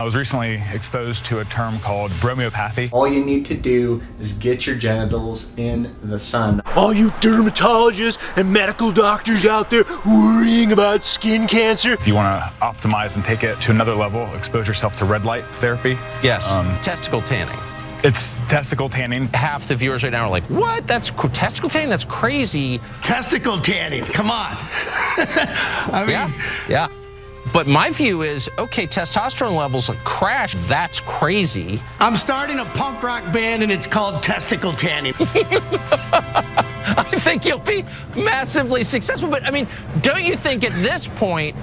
I was recently exposed to a term called bromeopathy. All you need to do is get your genitals in the sun. All you dermatologists and medical doctors out there worrying about skin cancer. If you want to optimize and take it to another level, expose yourself to red light therapy. Yes, testicle tanning. It's testicle tanning. Half the viewers right now are like, what? That's testicle tanning? That's crazy. Testicle tanning, come on. I mean, Yeah. But my view is, okay, testosterone levels crash. That's crazy. I'm starting a punk rock band and it's called Testicle Tanning. I think you'll be massively successful. But I mean, don't you think at this point,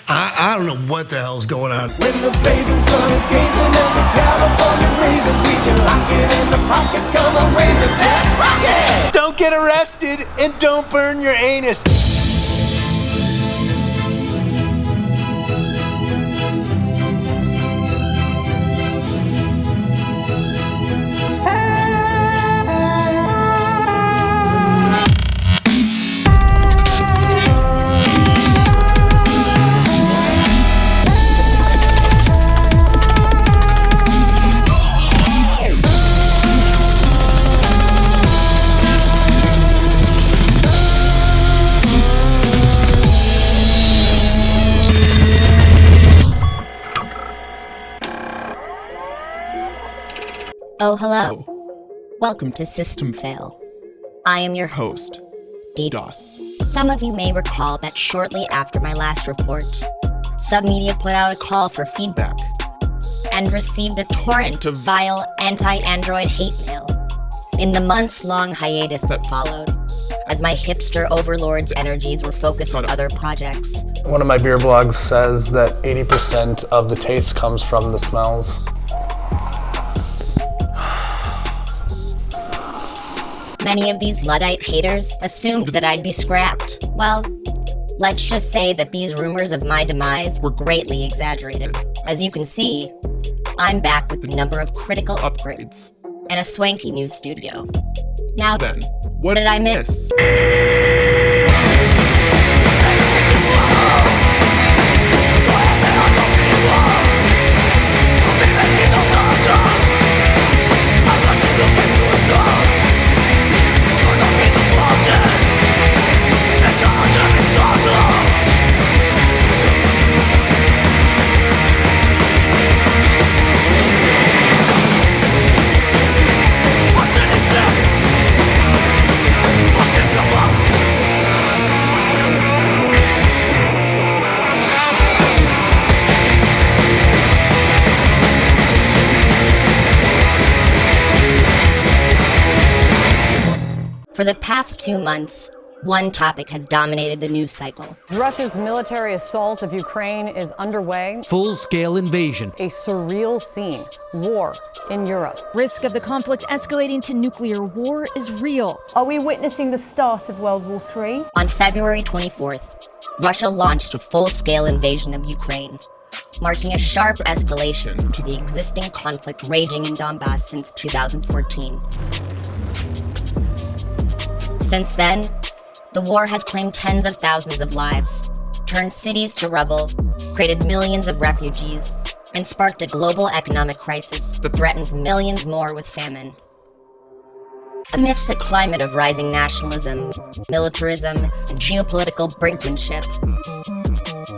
I don't know what the hell's going on. When the blazing sun is gazing at the California raisins, we can lock it in the pocket, come on, raise it, let's rock it! Don't get arrested and don't burn your anus. Oh, hello. Welcome to System Fail. I am your host, DDoS. Some of you may recall that shortly after my last report, Submedia put out a call for feedback and received a torrent of vile anti-Android hate mail in the months-long hiatus that followed, as my hipster overlord's energies were focused on other projects. One of my beer blogs says that 80% of the taste comes from the smells. Many of these Luddite haters assumed that I'd be scrapped. Well, let's just say that these rumors of my demise were greatly exaggerated. As you can see, I'm back with a number of critical upgrades and a swanky new studio. Now then, what did I miss? For the past 2 months, one topic has dominated the news cycle. Russia's military assault of Ukraine is underway. Full-scale invasion. A surreal scene. War in Europe. Risk of the conflict escalating to nuclear war is real. Are we witnessing the start of World War III? On February 24th, Russia launched a full-scale invasion of Ukraine, marking a sharp escalation to the existing conflict raging in Donbass since 2014. Since then, the war has claimed tens of thousands of lives, turned cities to rubble, created millions of refugees, and sparked a global economic crisis that threatens millions more with famine. Amidst a climate of rising nationalism, militarism, and geopolitical brinkmanship,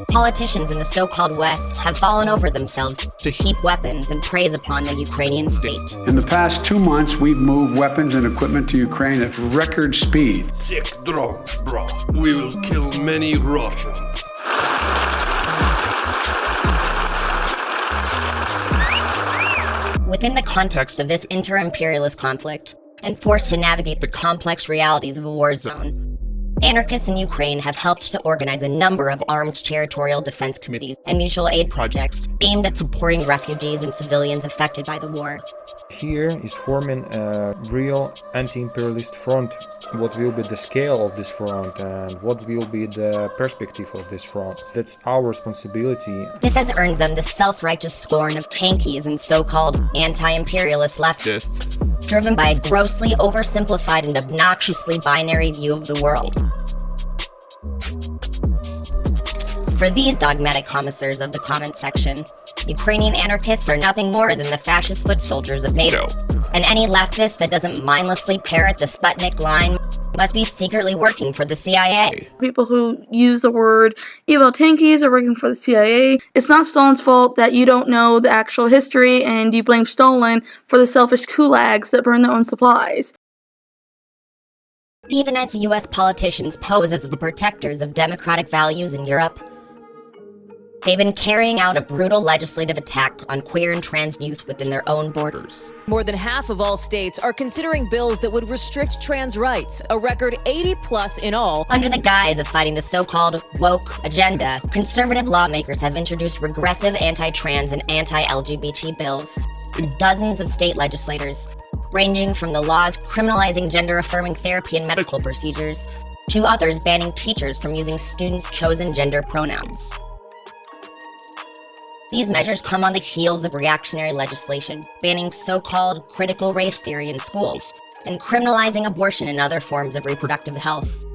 politicians in the so-called West have fallen over themselves to heap weapons and praise upon the Ukrainian state. In the past 2 months, we've moved weapons and equipment to Ukraine at record speed. Sick drones, bro. We will kill many Russians. Within the context of this inter-imperialist conflict, and forced to navigate the complex realities of a war zone, anarchists in Ukraine have helped to organize a number of armed territorial defense committees and mutual aid projects aimed at supporting refugees and civilians affected by the war. Here is forming a real anti-imperialist front. What will be the scale of this front and what will be the perspective of this front? That's our responsibility. This has earned them the self-righteous scorn of tankies and so-called anti-imperialist leftists, driven by a grossly oversimplified and obnoxiously binary view of the world. For these dogmatic connoisseurs of the comment section, Ukrainian anarchists are nothing more than the fascist foot soldiers of NATO. And any leftist that doesn't mindlessly parrot the Sputnik line must be secretly working for the CIA. People who use the word evil tankies are working for the CIA. It's not Stalin's fault that you don't know the actual history and you blame Stalin for the selfish kulaks that burn their own supplies. Even as US politicians pose as the protectors of democratic values in Europe, they've been carrying out a brutal legislative attack on queer and trans youth within their own borders. More than half of all states are considering bills that would restrict trans rights, a record 80+ in all. Under the guise of fighting the so-called woke agenda, conservative lawmakers have introduced regressive anti-trans and anti-LGBT bills in dozens of state legislators, ranging from the laws criminalizing gender-affirming therapy and medical procedures to others banning teachers from using students' chosen gender pronouns. These measures come on the heels of reactionary legislation banning so-called critical race theory in schools and criminalizing abortion and other forms of reproductive health.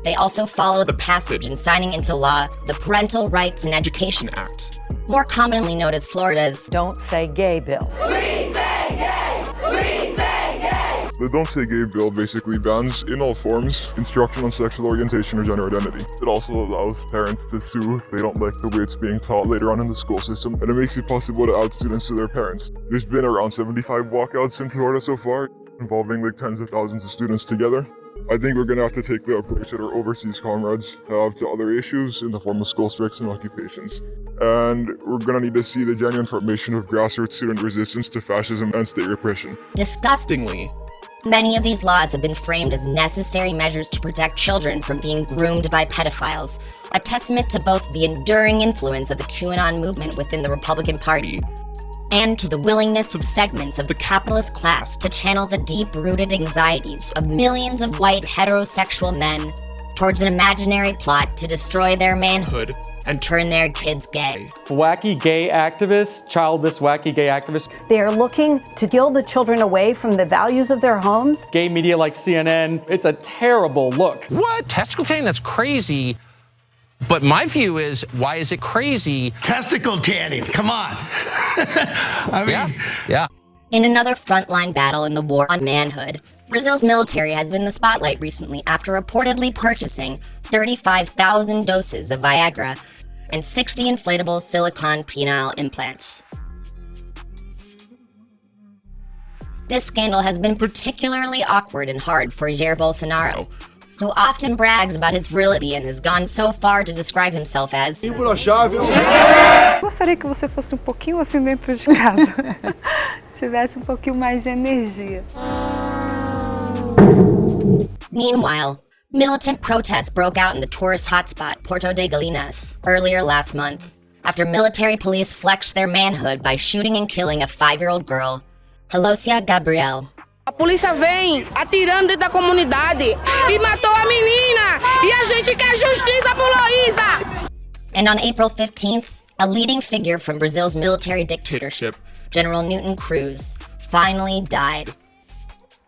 They also follow the passage and signing into law the Parental Rights and Education Act, more commonly known as Florida's Don't Say Gay Bill. We say gay! We say gay! The Don't Say Gay bill basically bans, in all forms, instruction on sexual orientation or gender identity. It also allows parents to sue if they don't like the way it's being taught later on in the school system, and it makes it possible to out students to their parents. There's been around 75 walkouts in Florida so far, involving like tens of thousands of students together. I think we're going to have to take the approach that our overseas comrades have to other issues in the form of school strikes and occupations. And we're going to need to see the genuine formation of grassroots student resistance to fascism and state repression. Disgustingly, many of these laws have been framed as necessary measures to protect children from being groomed by pedophiles, a testament to both the enduring influence of the QAnon movement within the Republican Party and to the willingness of segments of the capitalist class to channel the deep-rooted anxieties of millions of white heterosexual men towards an imaginary plot to destroy their manhood and turn their kids gay. Wacky gay activists, childless wacky gay activists. They are looking to steal the children away from the values of their homes. Gay media like CNN, it's a terrible look. What? Testicle tanning? That's crazy. But my view is, why is it crazy? Testicle tanning, come on. I mean, yeah. In another frontline battle in the war on manhood, Brazil's military has been in the spotlight recently after reportedly purchasing 35,000 doses of Viagra and 60 inflatable silicone penile implants. This scandal has been particularly awkward and hard for Jair Bolsonaro, who often brags about his virility and has gone so far to describe himself as Gostaria que você fosse pouquinho assim dentro de casa. Tivesse pouquinho mais de energia. Meanwhile, militant protests broke out in the tourist hotspot Porto de Galinhas earlier last month after military police flexed their manhood by shooting and killing a 5-year-old girl, Helocia Gabriel. A polícia vem atirando dentro da comunidade e matou a menina! E a gente quer justiça por Luísa! And on April 15th, a leading figure from Brazil's military dictatorship, General Newton Cruz, finally died.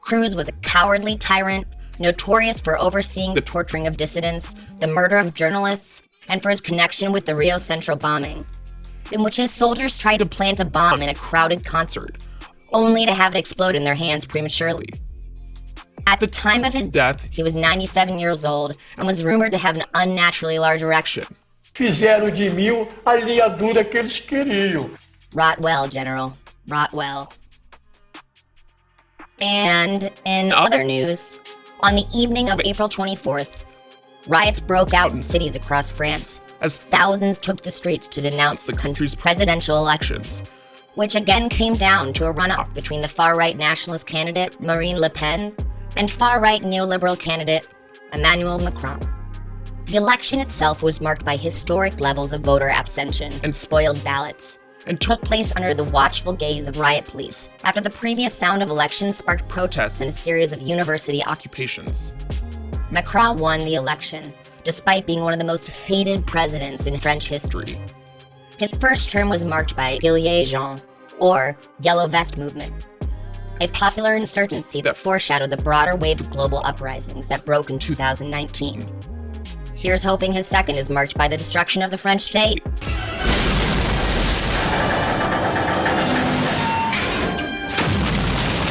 Cruz was a cowardly tyrant, notorious for overseeing the torturing of dissidents, the murder of journalists, and for his connection with the Rio Central bombing, in which his soldiers tried to plant a bomb in a crowded concert, only to have it explode in their hands prematurely. At the time of his death, he was 97 years old and was rumored to have an unnaturally large erection. Fizeram de mim a liadura que eles queriam. Rot well, General. Rot well. And in other news, on the evening of April 24th, riots broke out in cities across France as thousands took the streets to denounce the country's presidential elections, which again came down to a runoff between the far-right nationalist candidate Marine Le Pen and far-right neoliberal candidate Emmanuel Macron. The election itself was marked by historic levels of voter abstention and spoiled ballots, and took place under the watchful gaze of riot police after the previous sound of elections sparked protests in a series of university occupations. Macron won the election, despite being one of the most hated presidents in French history. His first term was marked by Gilets Jaunes, or Yellow Vest Movement, a popular insurgency that foreshadowed the broader wave of global uprisings that broke in 2019. Here's hoping his second is marked by the destruction of the French state.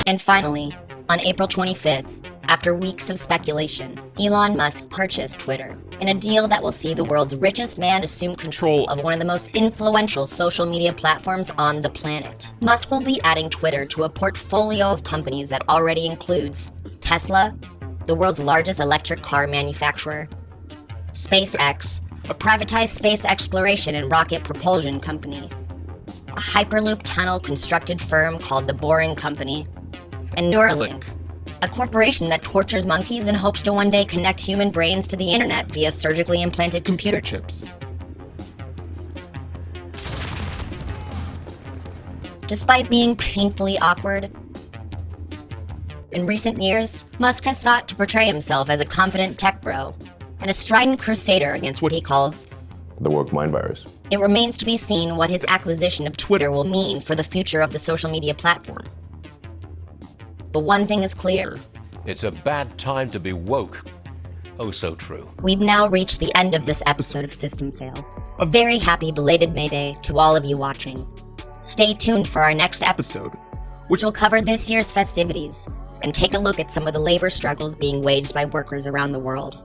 And finally, on April 25th, after weeks of speculation, Elon Musk purchased Twitter in a deal that will see the world's richest man assume control of one of the most influential social media platforms on the planet. Musk will be adding Twitter to a portfolio of companies that already includes Tesla, the world's largest electric car manufacturer, SpaceX, a privatized space exploration and rocket propulsion company, a Hyperloop tunnel constructed firm called the Boring Company, and Neuralink, a corporation that tortures monkeys and hopes to one day connect human brains to the internet via surgically implanted computer chips. Despite being painfully awkward, in recent years, Musk has sought to portray himself as a confident tech bro and a strident crusader against what he calls the woke mind virus. It remains to be seen what his acquisition of Twitter will mean for the future of the social media platform. But one thing is clear. It's a bad time to be woke. Oh, so true. We've now reached the end of this episode of System Fail. A very happy belated May Day to all of you watching. Stay tuned for our next episode, which will cover this year's festivities and take a look at some of the labor struggles being waged by workers around the world.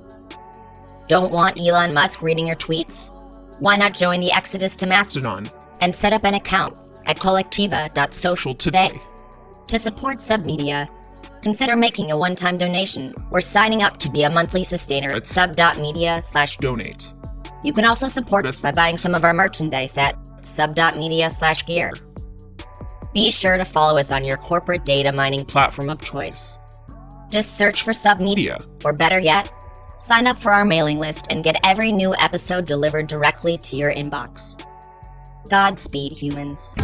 Don't want Elon Musk reading your tweets? Why not join the exodus to Mastodon and set up an account at collectiva.social today? To support Submedia, consider making a one-time donation or signing up to be a monthly sustainer at sub.media/donate. You can also support us by buying some of our merchandise at sub.media/gear. Be sure to follow us on your corporate data mining platform of choice. Just search for Submedia, or better yet, sign up for our mailing list and get every new episode delivered directly to your inbox. Godspeed, humans.